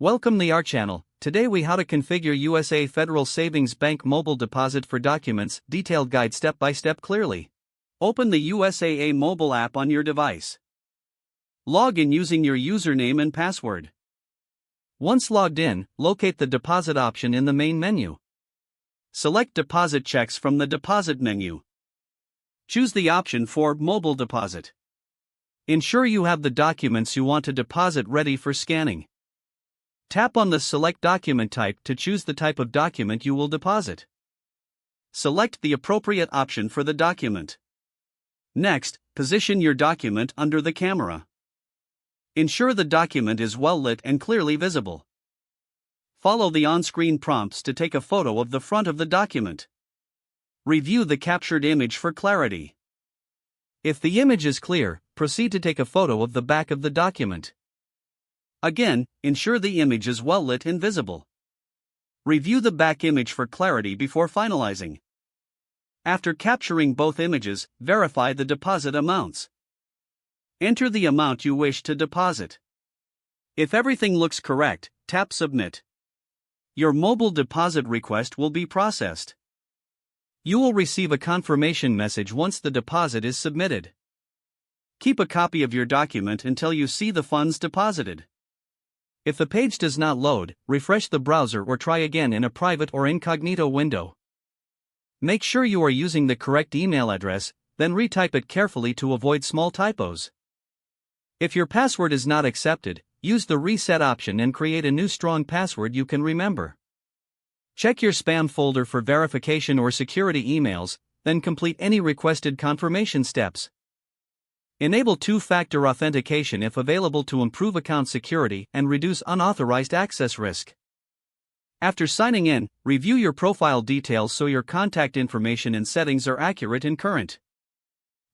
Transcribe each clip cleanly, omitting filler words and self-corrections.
Welcome to our channel. Today we how to configure USAA Federal Savings Bank mobile deposit for documents, detailed guide step by step clearly. Open the USAA mobile app on your device. Log in using your username and password. Once logged in, locate the deposit option in the main menu. Select deposit checks from the deposit menu. Choose the option for mobile deposit. Ensure you have the documents you want to deposit ready for scanning. Tap on the Select Document Type to choose the type of document you will deposit. Select the appropriate option for the document. Next, position your document under the camera. Ensure the document is well lit and clearly visible. Follow the on-screen prompts to take a photo of the front of the document. Review the captured image for clarity. If the image is clear, proceed to take a photo of the back of the document. Again, ensure the image is well lit and visible. Review the back image for clarity before finalizing. After capturing both images, verify the deposit amounts. Enter the amount you wish to deposit. If everything looks correct, tap Submit. Your mobile deposit request will be processed. You will receive a confirmation message once the deposit is submitted. Keep a copy of your document until you see the funds deposited. If the page does not load, refresh the browser or try again in a private or incognito window. Make sure you are using the correct email address, then retype it carefully to avoid small typos. If your password is not accepted, use the reset option and create a new strong password you can remember. Check your spam folder for verification or security emails, then complete any requested confirmation steps. Enable two-factor authentication if available to improve account security and reduce unauthorized access risk. After signing in, review your profile details so your contact information and settings are accurate and current.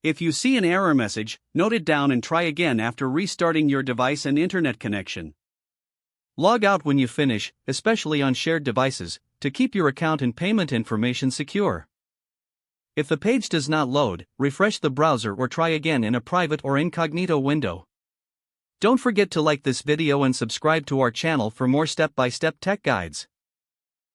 If you see an error message, note it down and try again after restarting your device and internet connection. Log out when you finish, especially on shared devices, to keep your account and payment information secure. If the page does not load, refresh the browser or try again in a private or incognito window. Don't forget to like this video and subscribe to our channel for more step-by-step tech guides.